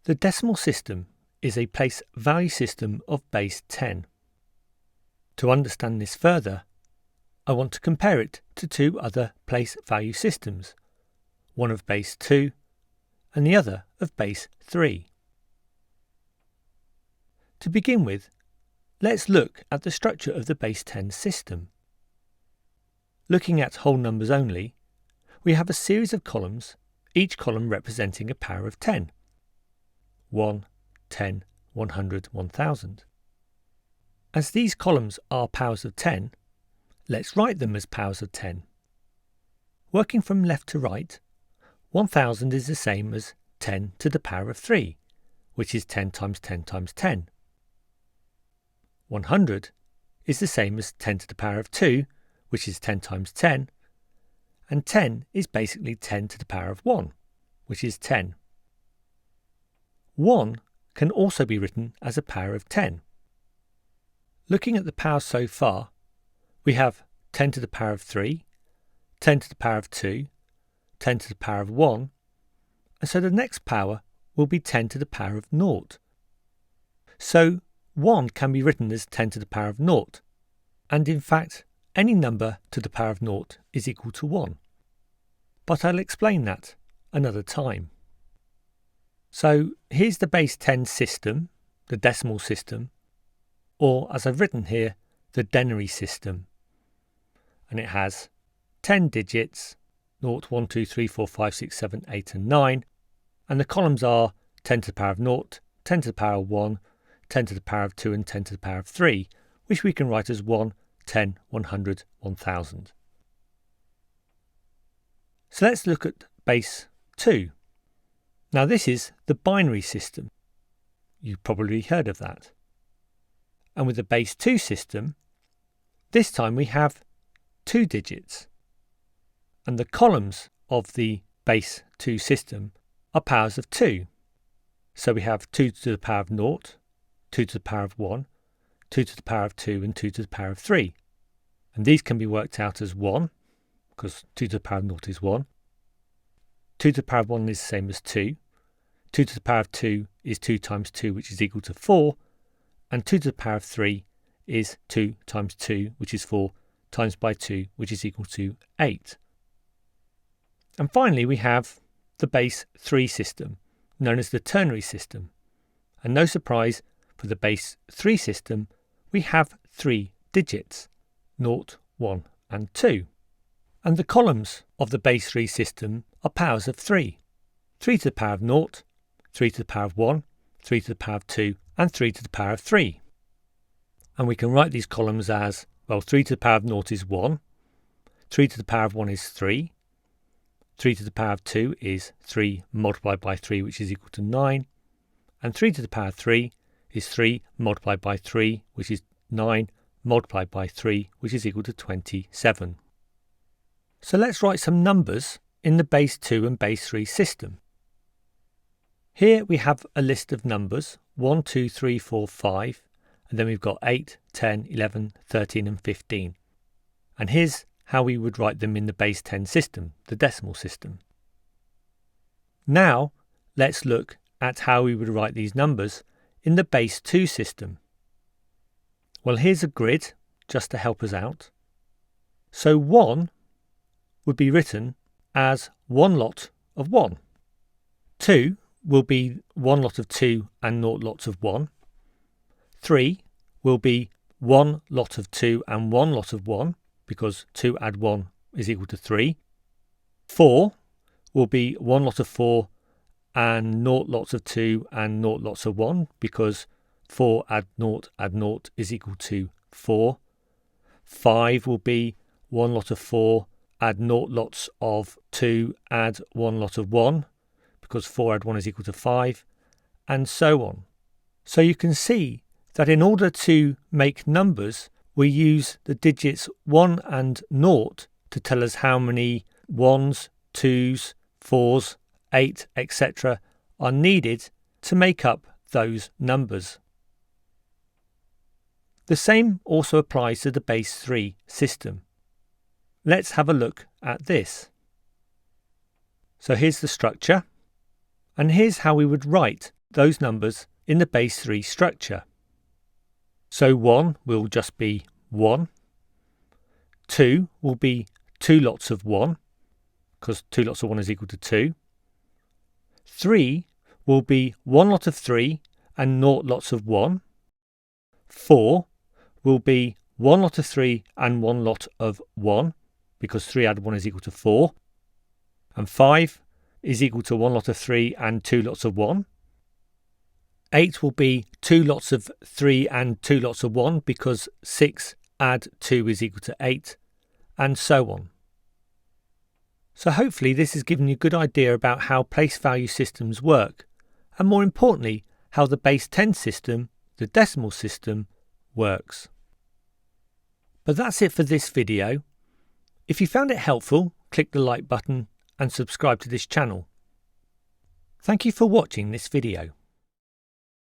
The decimal system is a place value system of base 10. To understand this further, I want to compare it to two other place value systems, one of base 2 and the other of base 3. To begin with, let's look at the structure of the base 10 system. Looking at whole numbers only, we have a series of columns, each column representing a power of 10. 1, 10, 100, 1000. As these columns are powers of 10, let's write them as powers of 10. Working from left to right, 1000 is the same as 10 to the power of 3, which is 10 times 10 times 10. 100 is the same as 10 to the power of 2, which is 10 times 10, and 10 is basically 10 to the power of 1, which is 10. 1 can also be written as a power of 10. Looking at the powers so far, we have 10 to the power of 3, 10 to the power of 2, 10 to the power of 1, and so the next power will be 10 to the power of 0. So 1 can be written as 10 to the power of 0, and in fact any number to the power of 0 is equal to 1. But I'll explain that another time. So here's the base 10 system, the decimal system, or as I've written here, the denary system. And it has 10 digits, 0, 1, 2, 3, 4, 5, 6, 7, 8 and 9. And the columns are 10 to the power of 0, 10 to the power of 1, 10 to the power of 2 and 10 to the power of 3, which we can write as 1, 10, 100, 1000. So let's look at base 2. Now this is the binary system. You've probably heard of that. And with the base 2 system, this time we have 2 digits. And the columns of the base 2 system are powers of 2. So we have 2 to the power of 0, 2 to the power of 1, 2 to the power of 2 and 2 to the power of 3. And these can be worked out as 1, because 2 to the power of 0 is 1. 2 to the power of 1 is the same as 2. 2 to the power of 2 is 2 times 2, which is equal to 4. And 2 to the power of 3 is 2 times 2, which is 4, times by 2, which is equal to 8. And finally, we have the base 3 system, known as the ternary system. And no surprise, for the base 3 system, we have 3 digits, 0, 1 and 2. And the columns of the base 3 system are powers of 3. 3 to the power of 0, 3 to the power of 1, 3 to the power of 2 and 3 to the power of 3. And we can write these columns as, well, 3 to the power of 0 is 1, 3 to the power of 1 is 3, 3 to the power of 2 is 3 multiplied by 3, which is equal to 9, and 3 to the power of 3 is 3 multiplied by 3, which is 9, multiplied by 3, which is equal to 27. So let's write some numbers in the base 2 and base 3 system. Here we have a list of numbers, 1, 2, 3, 4, 5, and then we've got 8, 10, 11, 13 and 15. And here's how we would write them in the base 10 system, the decimal system. Now let's look at how we would write these numbers in the base 2 system. Well, here's a grid just to help us out. So 1 would be written as one lot of 1. 2 will be one lot of 2 and 0 lots of 1. 3 will be one lot of 2 and one lot of 1, because 2 add 1 is equal to 3. 4 will be one lot of 4 and 0 lots of 2 and 0 lots of 1, because 4 add 0 is equal to 4. 5 will be one lot of 4 add 0 lots of 2 add 1 lot of 1, because 4 add 1 is equal to 5, and so on. So you can see that in order to make numbers, we use the digits 1 and 0 to tell us how many 1s, 2s, 4s, 8, etc. are needed to make up those numbers. The same also applies to the base 3 system. Let's have a look at this. So here's the structure, and here's how we would write those numbers in the base 3 structure. So 1 will just be 1. 2 will be 2 lots of 1, because 2 lots of 1 is equal to 2. 3 will be 1 lot of 3 and 0 lots of 1. 4 will be 1 lot of 3 and 1 lot of 1, because 3 add 1 is equal to 4. And 5 is equal to 1 lot of 3 and 2 lots of 1. 8 will be 2 lots of 3 and 2 lots of 1, because 6 add 2 is equal to 8, and so on. So hopefully this has given you a good idea about how place value systems work, and more importantly, how the base 10 system, the decimal system, works. But that's it for this video. If you found it helpful, click the like button and subscribe to this channel. Thank you for watching this video.